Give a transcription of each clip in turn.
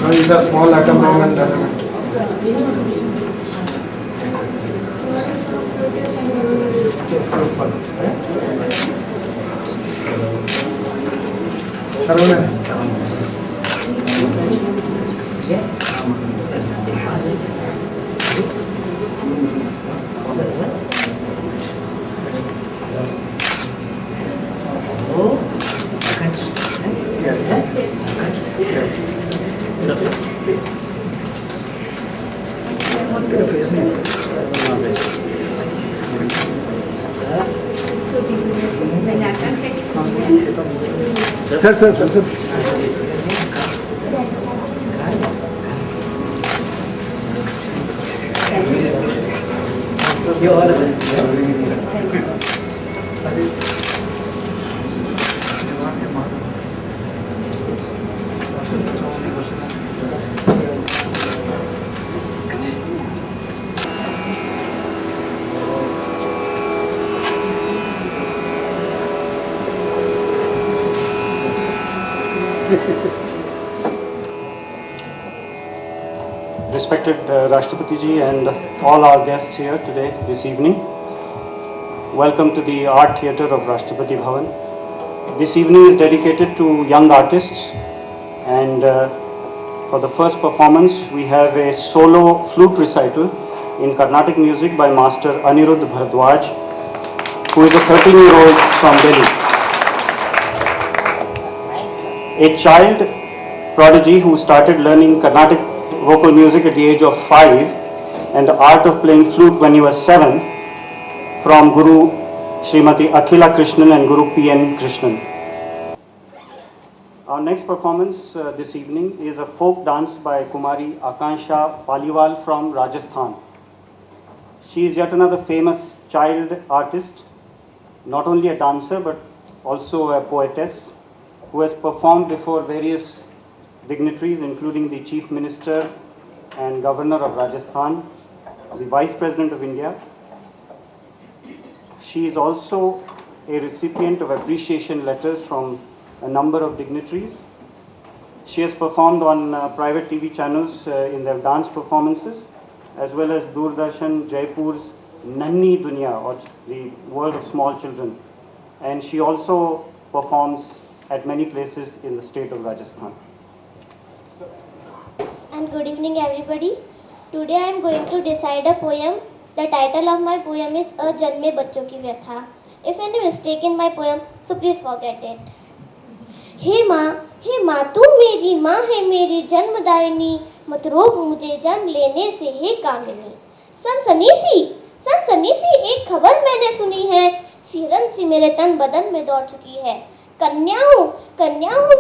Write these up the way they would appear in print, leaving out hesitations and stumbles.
So these are small atom bomb and dynamite. Sir. Respected Rashtrapati Ji and all our guests here today, this evening. Welcome to the Art Theatre of Rashtrapati Bhavan. This evening is dedicated to young artists, and for the first performance we have a solo flute recital in Carnatic music by Master Anirudh Bharadwaj, who is a 13-year-old from Delhi. A child prodigy who started learning Carnatic vocal music at the age of 5 and the art of playing flute when he was 7 from Guru Srimati Akhila Krishnan and Guru P.N. Krishnan. Our next performance this evening is a folk dance by Kumari Akansha Paliwal from Rajasthan. She is yet another famous child artist, not only a dancer but also a poetess, who has performed before various dignitaries including the Chief Minister and Governor of Rajasthan, the Vice President of India. She is also a recipient of appreciation letters from a number of dignitaries. She has performed on private TV channels in their dance performances, as well as Doordarshan Jaipur's Nanni Dunya, or the world of small children. And she also performs at many places in the state of Rajasthan. And good evening everybody. Today I am going to recite a poem. The title of my poem is Ajanme Bachcho Ki Vyatha. If any mistake in my poem, so please forget it. हे माँ तू मेरी माँ है मेरी जन्मदायिनी, मत रोक मुझे जन्म लेने से हे कामिनी। सनसनी सी एक खबर मैंने सुनी है, सिरन सी मेरे तन बदन में दौड़ चुकी है। कन्या हूँ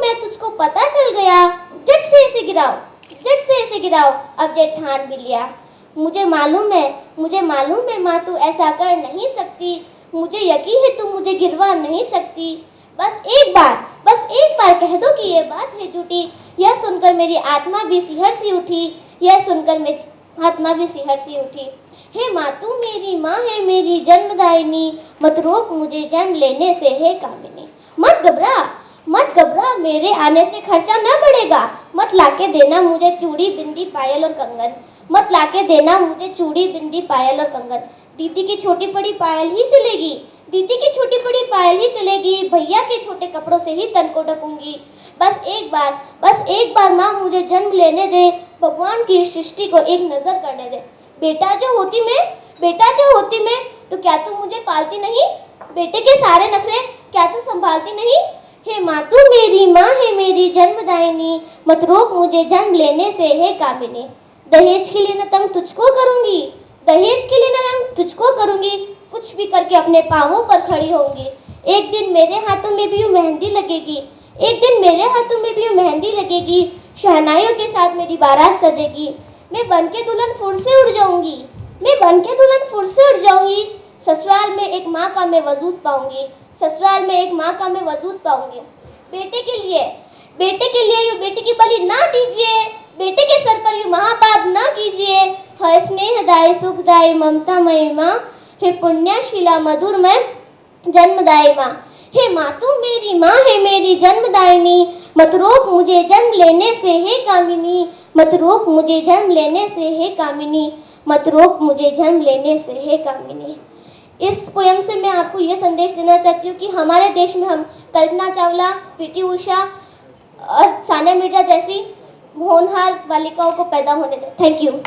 मैं, तुझको पता चल गया, झट से इसे गिराओ, अब ये ठान भी लिया। मुझे मालूम है माँ तू ऐसा कर नहीं सकती, मुझे यकीन है तू मुझे गिरवा नहीं सकती। बस एक बार कह दो कि ये बात है झूठी, यह सुनकर मेरी आत्मा भी सिहर सी उठी। हे माँ तू मेरी माँ है मेरी जन्मदायिनी, मत रोक मुझे जन्म लेने से हे कामिनी। मत घबरा मेरे आने से खर्चा न बढ़ेगा, मत लाके देना मुझे चूड़ी बिंदी पायल और कंगन, दीदी की छोटी बड़ी पायल ही चलेगी, भैया के छोटे कपड़ों से ही तन को ढकूंगी। बस एक बार माँ मुझे जन्म लेने दे, भगवान की सृष्टि को एक नजर करने दे। बेटा जो होती मैं तो क्या तू मुझे पालती नहीं, बेटे के सारे नखरे क्या तू संभालती नहीं। हे माँ तू मेरी माँ है मेरी जन्मदायिनी, मत रोक मुझे जन्म लेने से हे कामिनी। दहेज के लिए न तंग तुझको करूंगी, कुछ भी करके अपने पांवों पर खड़ी होंगी। एक दिन मेरे हाथों में भी यूं मेहंदी लगेगी, शहनाइयों के साथ मेरी बारात सजेगी। मैं बनके दुल्हन फुर से उड़ जाऊंगी, ससुराल में एक माँ का मैं वजूद पाऊंगी। बेटे के लिए यूं बेटे की बलि ना दीजिए, बेटे के सर पर यूं महापाप ना कीजिए। है स्नेहदायी सुखदायी ममतामयी माँ, हे पुण्यशीला मधुरमय जन्मदायी माँ। हे माँ तू मेरी माँ है मेरी जन्मदायिनी, मत रोक मुझे जन्म लेने से हे कामिनी, मत रोक मुझे जन्म लेने से हे कामिनी, मत रोक मुझे जन्म लेने से हे कामिनी। इस पोयम से मैं आपको ये संदेश देना चाहती हूँ कि हमारे देश में हम कल्पना चावला, पीटी उषा और सानिया मिर्जा जैसी होनहार बालिकाओं को पैदा होने दें। Thank you.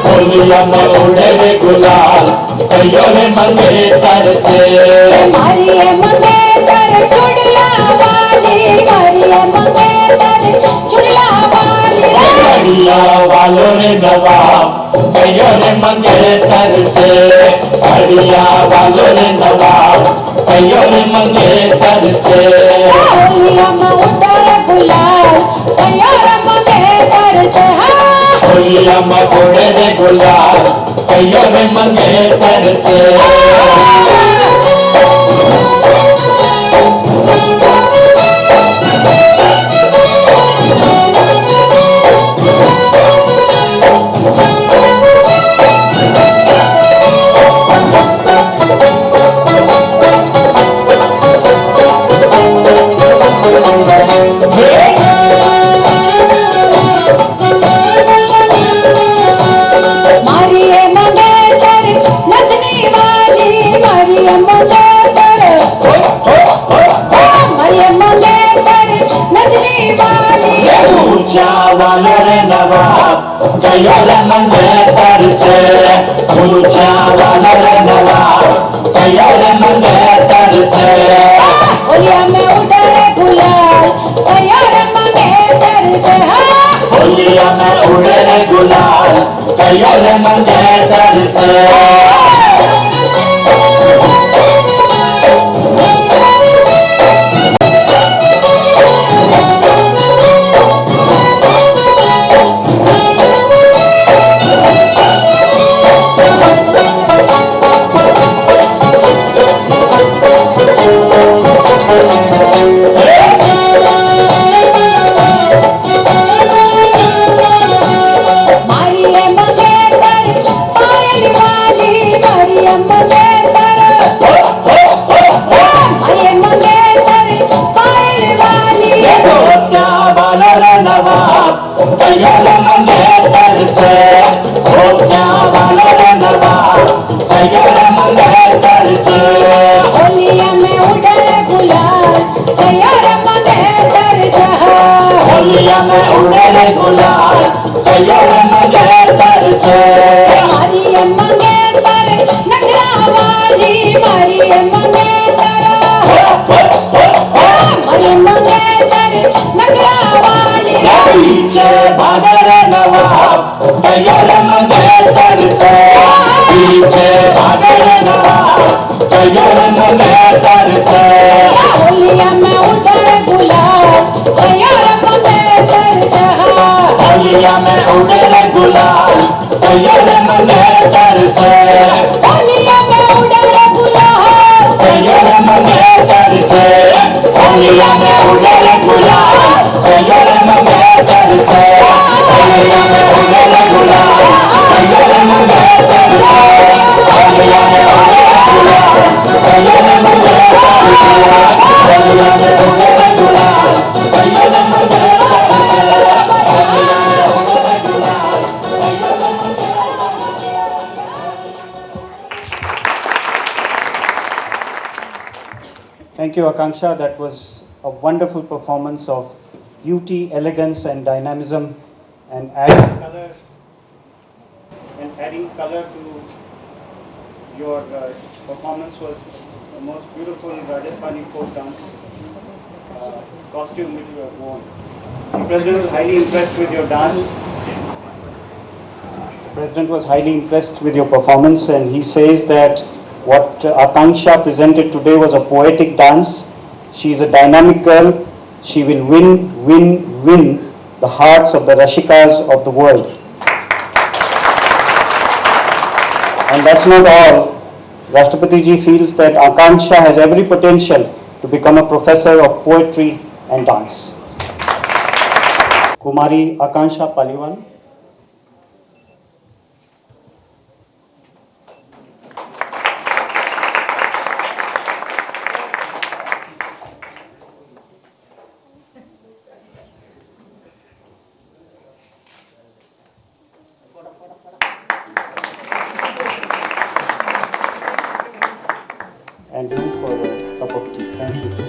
होलिया में उड़े रे गुलाल कयो रे मंगेतर से मारिए मंगेतर चुड़ला वाली मारिए मंगेतर चुड़ला वाली घड़िया वालो रे नवाब कयो रे मंगेतर से घड़िया वालो रे नवाब कयो रे मंगेतर से होलिया में उड़े गुलाल कयो रे मंगेतर से होलिया में उड़े रे गुलाल कयो रे मंगेतर से मारिए मंगेतर नथनी वाली मारिए मंगेतर मारिए मंगेतर नथनी वाली ऊंचा वालो रे नवाब कयो रे मंगेतर से ऊंचा वालो रे नवाब कयो रे मंगेतर से होलिया में उड़े गुलाल कयो रे मंगेतर से होलिया में उड़े रे गुलाल कयो रे मंगेतर से मारिए मंगेतर पायल वाली मारिए मंगेतर मारिए मंगेतर पायल वाली ऊंचा वालो रे नवाब कयो रे मंगेतर से ऊंचा वालो रे नवाब कयो रे मंगेतर से होलिया में उड़े गुलाल कयो रे मंगेतर से होलिया में उड़े रे गुलाल कयो रे मंगेतर से मारिए मंगेतर नगरा वाली मारिए मंगेतर मारिए मंगेतर नगरा वाली पीछे भागे रे नवाब कयो रे मंगेतर से पीछे भागे रे नवाब कयो रे मंगेतर से होलिया में उड़े गुलाल कयो रे मंगेतर से होलिया में उड़े रे गुलाल कयो रे मंगेतर से होलिया में उड़े गुलाल कयो रे मंगेतर से होलिया में उड़े रे गुलाल कयो रे मंगेतर से होलिया में उड़े रे गुलाल कयो रे मंगेतर से होलिया में उड़े रे गुलाल कयो रे मंगेतर से होलिया में उड़े रे गुलाल कयो रे मंगेतर से होलिया में उड़े रे गुलाल कयो रे Thank you, Akanksha. That was a wonderful performance of beauty, elegance, and dynamism, and adding color to your performance was the most beautiful Rajasthani folk dance costume which you have worn. The President was highly impressed with your dance. The President was highly impressed with your performance, and he says that what Akanksha presented today was a poetic dance. She is a dynamic girl. She will win the hearts of the Rashikas of the world. And that's not all. Rashtrapati ji feels that Akanksha has every potential to become a professor of poetry and dance. Kumari Akanksha Paliwal. And you for a cup of tea. Thank you.